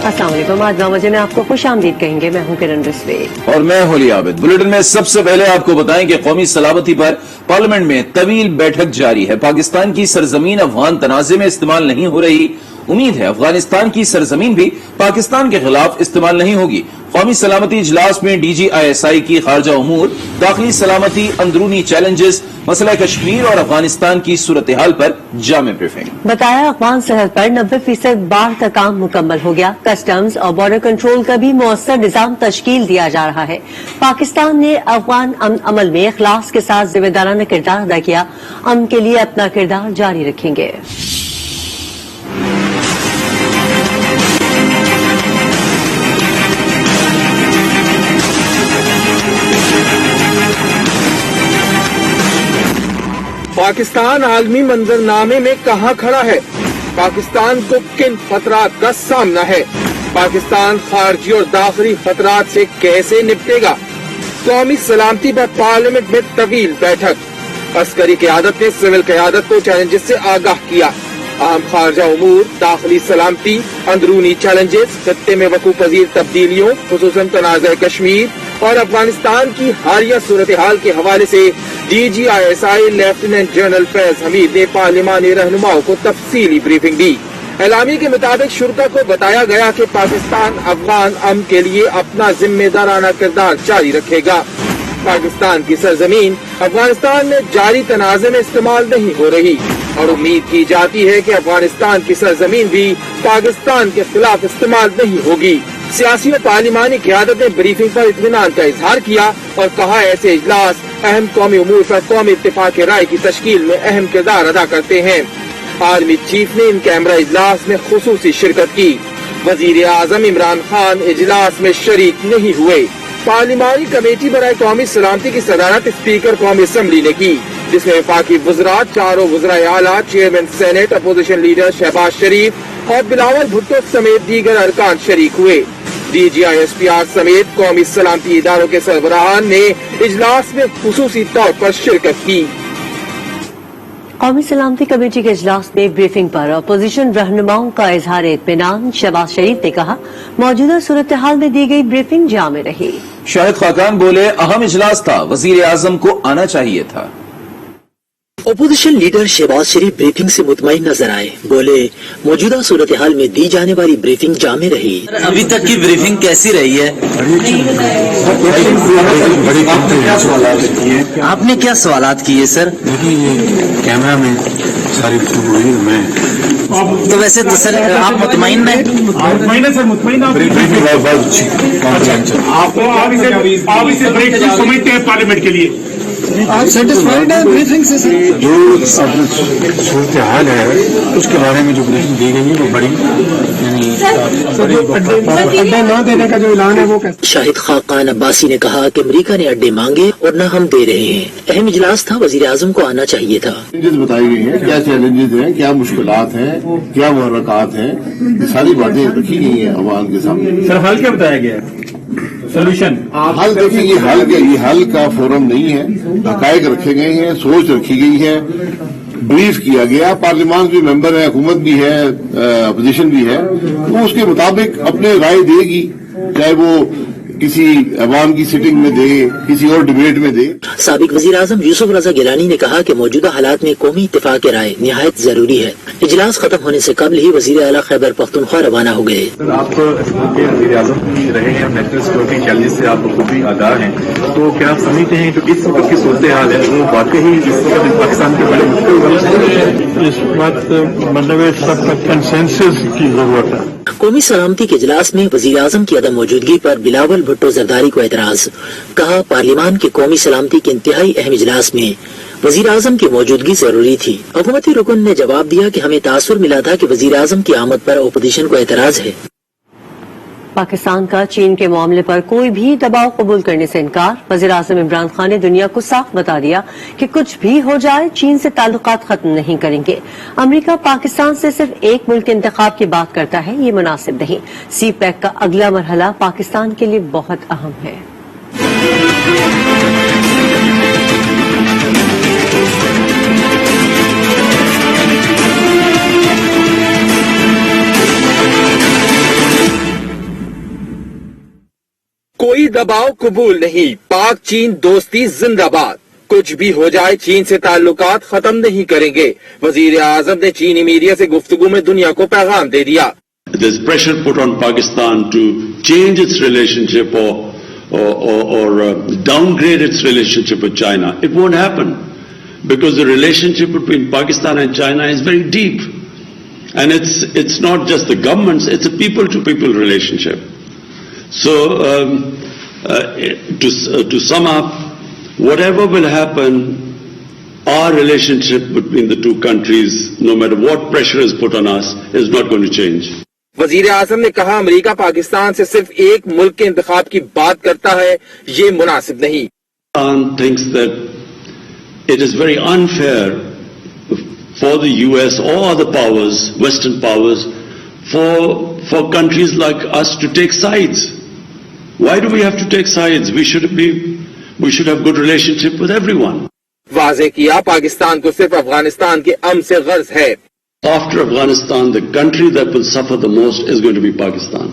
अस्सलाम वालेकुम। आज 9 बजे में आपको खुश आमदीद कहेंगे। मैं हूँ किरण रिजवी और मैं होली आबिद। बुलेटिन में सबसे पहले आपको बताएं कि कौमी सलामती पर पार्लियामेंट में तवील बैठक जारी है। पाकिस्तान की सरजमीन अफगान तनाजे में इस्तेमाल नहीं हो रही। उम्मीद है अफगानिस्तान की सरजमीन भी पाकिस्तान के खिलाफ इस्तेमाल नहीं होगी। कौमी सलामती इजलास में DGISI की खारजा उमूर, दाखिली सलामती, अंदरूनी चैलेंजेस, मसला कश्मीर और अफगानिस्तान की सूरत हाल पर जामे ब्रीफिंग। बताया अफगान सरहद पर 90% बाढ़ का काम मुकम्मल हो गया। कस्टम्स और बॉर्डर कंट्रोल का भी मौसर निजाम तश्कील दिया जा रहा है। पाकिस्तान ने अफगान अमल में इखलास के साथ जिम्मेदाराना किरदार अदा किया। अमन के लिए अपना किरदार जारी रखेंगे। पाकिस्तान आलमी मंजरनामे में कहां खड़ा है? पाकिस्तान को किन खतरात का सामना है? पाकिस्तान खारजी और दाखिली खतरात से कैसे निपटेगा? कौमी सलामती पर पार्लियामेंट में तवील बैठक। अस्करी क़यादत ने सिविल क़यादत को चैलेंजेस से आगाह किया। अहम खारजा उमूर, दाखिली सलामती, अंदरूनी चैलेंजेस, खत्ते में वकूफ़ पजीर तब्दीलियों, खुसूसन तनाज़ कश्मीर और अफगानिस्तान की हालिया सूरत हाल के हवाले से DGISI lieutenant general Faiz Hamid ने पार्लिमानी रहनुमाओं को तफसीली ब्रीफिंग दी। एलामी के मुताबिक शुरका को बताया गया कि पाकिस्तान अफगान अमन के लिए अपना जिम्मेदाराना किरदार जारी रखेगा। पाकिस्तान की सरजमीन अफगानिस्तान में जारी तनाज़े में इस्तेमाल नहीं हो रही और उम्मीद की जाती है कि अफगानिस्तान की सरजमीन भी पाकिस्तान के खिलाफ इस्तेमाल नहीं होगी। सियासी और पार्लिमानी क़यादत ने ब्रीफिंग पर इत्मीनान का इजहार किया और कहा ऐसे इजलास अहम कौमी उमूर पर कौमी इत्तेफाक राय की तश्कील में अहम किरदार अदा करते हैं। आर्मी चीफ ने इन कैमरा इजलास में खुसूसी शिरकत की। वजीर आजम इमरान खान इजलास में शरीक नहीं हुए। पार्लिमानी कमेटी बराए कौमी सलामती की सदारत स्पीकर कौमी असम्बली ने की, जिसमें वफाकी वज़रा, चारों वज़राए आला, chairman senate, opposition leader Shahbaz Sharif और बिलावल भुट्टो समेत दीगर अरकान शरीक हुए। DGISPR समेत कौमी सलामती इदारों के सरबराहान ने इजलास में खुसूसी तौर पर शिरकत की। कौमी सलामती कमेटी के इजलास में ब्रीफिंग पर अपोजिशन रहनुमाओं का इजहार इत्मीनान। शहबाज शरीफ ने कहा मौजूदा सूरत हाल में दी गई ब्रीफिंग जामे रही। शाहिद खाकान बोले अहम इजलास था, वजीर आजम को आना चाहिए था। अपोजिशन लीडर शहबाज शरीफ ब्रीफिंग से मुतमईन नजर आए। बोले मौजूदा सूरत हाल में दी जाने वाली ब्रीफिंग जामे रही। अभी तक की ब्रीफिंग कैसी रही है? आपने क्या सवालात किए सर? कैमरा में सारी मैं तो वैसे तो सर आप मुतमईन हैं? आप इसे ब्रेक समझते हैं पार्लियामेंट के लिए? आप सेटिस्फाइड हैं ब्रीफिंग से सर? जो सूरत हाल है उसके बारे में जो ब्रीफिंग दी गई है वो बड़ी अड्डे न देने का जो ऐलान है वो कैसे? शाहिद खाकान अब्बासी ने कहा कि अमेरिका ने अड्डे मांगे और न हम दे रहे हैं। अहम इजलास था, वजीर आजम को आना चाहिए था। चैलेंजेस बताई गई हैं, क्या चैलेंजेस हैं, क्या मुश्किलात हैं, क्या मुहर्रकात हैं, सारी बातें रखी गई हैं अवाम के सामने। सर हल क्या बताया गया है? सोल्यूशन हल देखिए, ये हल का फोरम नहीं है। हकायक रखे गए हैं, सोच रखी गई है, ब्रीफ किया गया। पार्लियामान भी मेंबर है, हुकूमत भी है, अपोजिशन भी है, वो उसके मुताबिक अपने राय देगी, चाहे वो किसी अवाम की सिटिंग में दे, किसी और डिबेट में दे। साबिक वजीर आजम यूसुफ रजा गिलानी ने कहा कि मौजूदा हालात में कौमी इत्तेफाक राय निहायत जरूरी है। इजलास खत्म होने से कबल ही वजीर आला खैबर पख्तूनख्वा रवाना हो गए। आप वजीर आजम रहे हैं, नेशनल सिक्योरिटी चैलेंजेस से आप खुद भी आगाह हैं, तो क्या आप समझते हैं जो इस वक्त की सूरत हाल है वो वाकई इस वक्त पाकिस्तान के बड़े मुश्किल इस वक्त सबका कंसेंसस की जरूरत है। कौमी सलामती के इजलास में वजीर आजम की अदम मौजूदगी पर बिलावल भुट्टो जरदारी को एतराज। कहा पार्लियामान के कौमी सलामती के इंतहाई अहम इजलास में वजीर आजम की मौजूदगी जरूरी थी। हुकूमती रुकन ने जवाब दिया कि हमें तासुर मिला था कि वजीर आजम की आमद पर अपोजिशन को एतराज है। पाकिस्तान का चीन के मामले पर कोई भी दबाव कबूल करने से इनकार। वज़ीर आज़म इमरान खान ने दुनिया को साफ बता दिया कि कुछ भी हो जाए चीन से ताल्लुकात खत्म नहीं करेंगे। अमेरिका पाकिस्तान से सिर्फ एक मुल्क के इंतखाब की बात करता है, ये मुनासिब नहीं। CPEC का अगला मरहला पाकिस्तान के लिए बहुत अहम है। दबाव कबूल नहीं, पाक चीन दोस्ती जिंदाबाद। कुछ भी हो जाए चीन से ताल्लुकात खत्म नहीं करेंगे। वजीर आजम ने चीनी मीडिया से गुफ्तगू में दुनिया को पैगाम दे दिया। There's pressure put on Pakistan to change its relationship or downgrade its relationship with China. It won't happen because the relationship between Pakistan and China is very deep, and it's not just the governments; it's a people-to-people relationship. So, to sum up, whatever will happen, our relationship between the two countries, no matter what pressure is put on us, is not going to change. वजीर आजम ने कहा, America Pakistan से सिर्फ एक मुल्क के इंतखाब की बात करता है, ये मुनासिब नहीं। Pakistan thinks that it is very unfair for the US or other powers, Western powers, for countries like us to take sides. Why do we have to take sides? We should have good relationship with everyone. वाज़ेह किया, पाकिस्तान को सिर्फ अफगानिस्तान के अमन से गर्ज है। After Afghanistan, the country that will suffer the most is going to be Pakistan.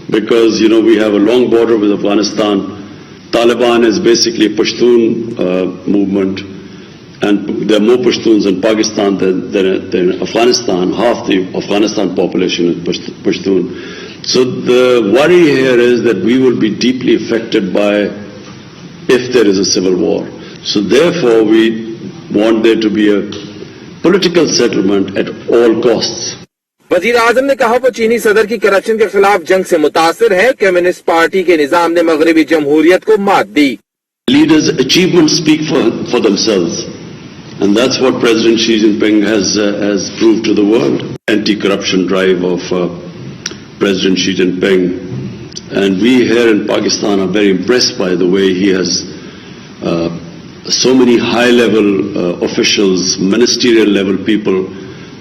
Because, we have a long border with Afghanistan. Taliban is basically a Pashtun movement. And there are more Pashtuns in Pakistan than Afghanistan. Half the Afghanistan population is Pashtun. So the worry here is that we will be deeply affected by if there is a civil war. So therefore, we want there to be a political settlement at all costs. वजीर आजम ने कहा, वो चीनी सदर की corruption के खिलाफ जंग से मुतासिर है। कम्युनिस्ट पार्टी के निजाम ने मगरबी जमहूरियत को मात दी। Leaders' achievements speak for themselves, and that's what President Xi Jinping has proved to the world. Anti-corruption drive of President Xi Jinping, and we here in Pakistan are very impressed by the way he has so many high-level officials, ministerial-level people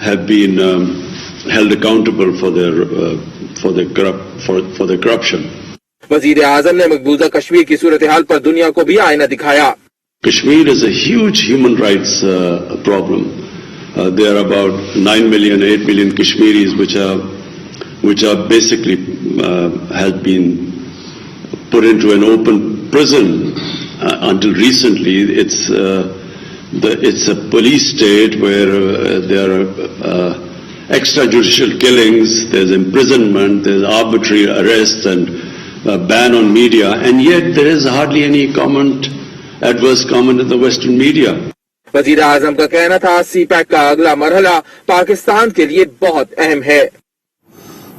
have been held accountable for their corruption. वजीर आजम ने मकबूजा कश्मीर की सूरत हाल पर दुनिया को भी आईना दिखाया। Kashmir is a huge human rights problem. There are about 9 million, 8 million Kashmiris which are basically have been put into an open prison. Until recently, it's a police state where there are extrajudicial killings, there's imprisonment, there's arbitrary arrests and ban on media, and yet there is hardly any adverse comment in the Western media. वजीर आजम का कहना था, CPEC का अगला मरहला पाकिस्तान के लिए बहुत अहम है।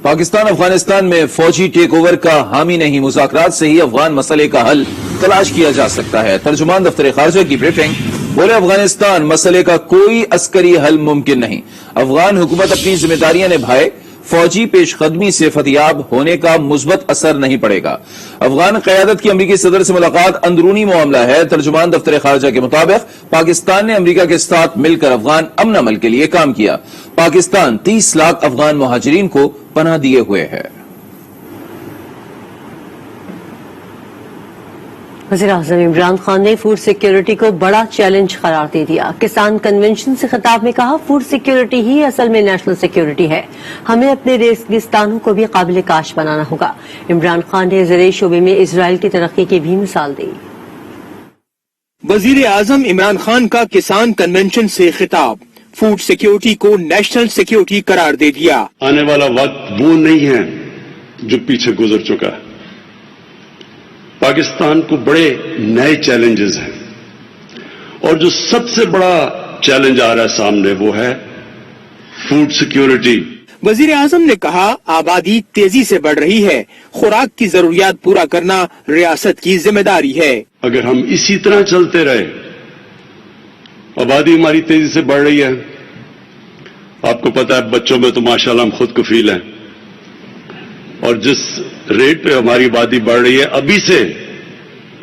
पाकिस्तान अफगानिस्तान में फौजी टेक ओवर का हामी नहीं, मुज़ाकरात से ही अफगान मसले का हल तलाश किया जा सकता है। तर्जुमान दफ्तर खारजा की ब्रीफिंग, बोले, अफगानिस्तान मसले का कोई अस्करी हल मुमकिन नहीं। अफगान हुकूमत अपनी जिम्मेदारियां निभाए, फौजी पेशकदमी से फतयाब होने का मुस्बत असर नहीं पड़ेगा। अफगान क़यादत की अमरीकी सदर से मुलाकात अंदरूनी मामला है। तर्जुमान दफ्तर खारजा के मुताबिक पाकिस्तान ने अमरीका के साथ मिलकर अफगान अमन अमल के लिए काम किया। पाकिस्तान 30 लाख अफगान मुहाजिरीन को पनाह दिए हुए है। वज़ीर आज़म इमरान खान ने फूड सिक्योरिटी को बड़ा चैलेंज करार दे दिया। किसान कन्वेंशन से खिताब में कहा, फूड सिक्योरिटी ही असल में नेशनल सिक्योरिटी है। हमें अपने रेगिस्तानों को भी काबिल काश बनाना होगा। इमरान खान ने ज़राई शोबे में इजराइल की तरक्की की भी मिसाल दी। वजीर आजम इमरान खान का किसान कन्वेंशन से खिताब, फूड सिक्योरिटी को नेशनल सिक्योरिटी करार दे दिया। आने वाला वक्त वो नहीं है जो पीछे गुजर चुका है। पाकिस्तान को बड़े नए चैलेंजेस हैं और जो सबसे बड़ा चैलेंज आ रहा है सामने वो है फूड सिक्योरिटी। वजीर आजम ने कहा, आबादी तेजी से बढ़ रही है, खुराक की जरूरियात पूरा करना रियासत की जिम्मेदारी है। अगर हम इसी तरह चलते रहे, आबादी हमारी तेजी से बढ़ रही है, आपको पता है बच्चों में तो माशाल्लाह हम खुद कफील हैं, और जिस रेट पे हमारी आबादी बढ़ रही है, अभी से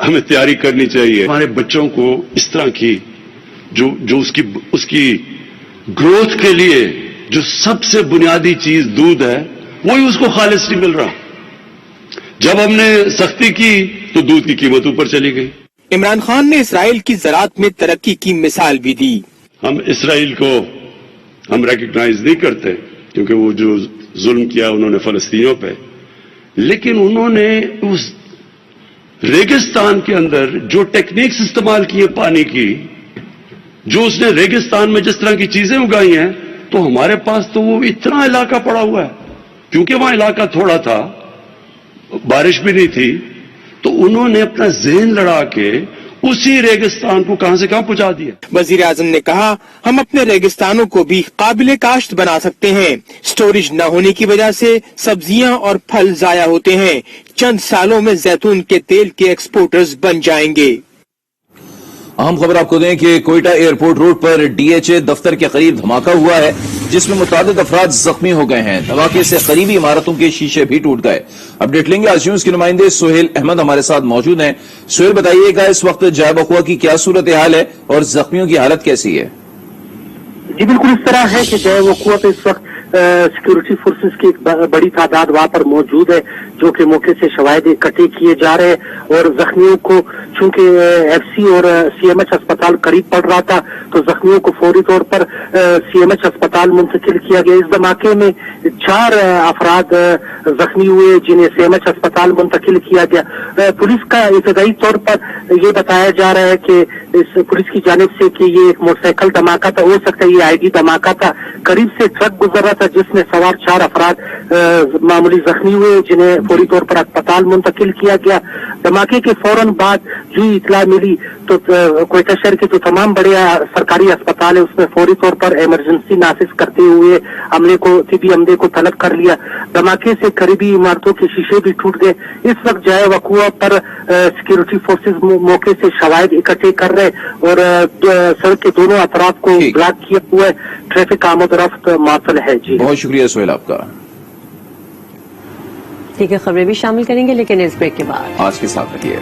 हमें तैयारी करनी चाहिए हमारे बच्चों को इस तरह की जो उसकी ग्रोथ के लिए जो सबसे बुनियादी चीज दूध है, वही उसको खालिस नहीं मिल रहा। जब हमने सख्ती की तो दूध की कीमत ऊपर चली गई। इमरान खान ने इसराइल की ज़राअत में तरक्की की मिसाल भी दी। हम इसराइल को हम रिकॉग्नाइज नहीं करते क्योंकि वो जो जुल्म किया उन्होंने फलस्तीनियों पे, लेकिन उन्होंने रेगिस्तान के अंदर जो टेक्निक्स इस्तेमाल की है पानी की, जो उसने रेगिस्तान में जिस तरह की चीजें उगाई हैं, तो हमारे पास तो वो इतना इलाका पड़ा हुआ है, क्योंकि वहां इलाका थोड़ा था, बारिश भी नहीं थी, तो उन्होंने अपना ज़हन लड़ा के उसी रेगिस्तान को कहां से कहां पहुंचा दिया। वजीर आजम ने कहा, हम अपने रेगिस्तानों को भी काबिल काश्त बना सकते हैं। स्टोरेज न होने की वजह से सब्जियां और फल जाया होते हैं। चंद सालों में जैतून के तेल के एक्सपोर्टर्स बन जाएंगे। अहम खबर आपको दें कि कोयटा एयरपोर्ट रोड पर डीएचए दफ्तर के करीब धमाका हुआ है, जिसमें मुतादिद अफराद जख्मी हो गए हैं। धमाके से करीबी इमारतों के शीशे भी टूट गए। अपडेट लेंगे आज न्यूज के नुमाइंदे सुहेल अहमद हमारे साथ मौजूद हैं। सुहेल, बताइएगा इस वक्त जाय बकुआ की क्या सूरत हाल है और जख्मियों की हालत कैसी है? जी बिल्कुल इस तरह है कि जाय बकुआ पे इस वक्त सिक्योरिटी फोर्सेस की एक बड़ी तादाद वहां पर मौजूद है, जो कि मौके से शवाहिद इकट्ठे किए जा रहे हैं। और जख्मियों को चूंकि एफसी और सीएमएच अस्पताल करीब पड़ रहा था, तो जख्मियों को फौरी तौर पर सीएमएच अस्पताल मुंतकिल किया गया। इस धमाके में 4 अफराद जख्मी हुए, जिन्हें सीएमएच अस्पताल मुंतकिल किया गया। पुलिस का इब्तदाई तौर पर ये बताया जा रहा है कि इस पुलिस की जानिब से कि ये एक मोटरसाइकिल धमाका था, हो सकता है ये आईडी धमाका था। करीब से ट्रक गुजर रहा था जिसमें सवार 4 अफराद मामूली जख्मी हुए, जिन्हें फौरी तौर पर अस्पताल मुंतकिल किया गया। धमाके के फौरन बाद जो इतला मिली तो कोयटा शहर के जो तमाम बड़े सरकारी अस्पताल है उसमें फौरी तौर पर इमरजेंसी नाफिज करते हुए तिबी अमले को तलब कर लिया। धमाके से करीबी इमारतों के शीशे भी टूट गए। इस वक्त जाय वकुआ पर सिक्योरिटी फोर्सेज मौके से शवाहिद इकट्ठे कर रहे और सड़क के दोनों अतराफ को ब्लॉक किया हुआ है। ट्रैफिक आमद रफ्त मातल है। जी बहुत शुक्रिया सुहेल आपका। ठीक है, खबरें भी शामिल करेंगे लेकिन इस ब्रेक के बाद। आज के साथ रहिए।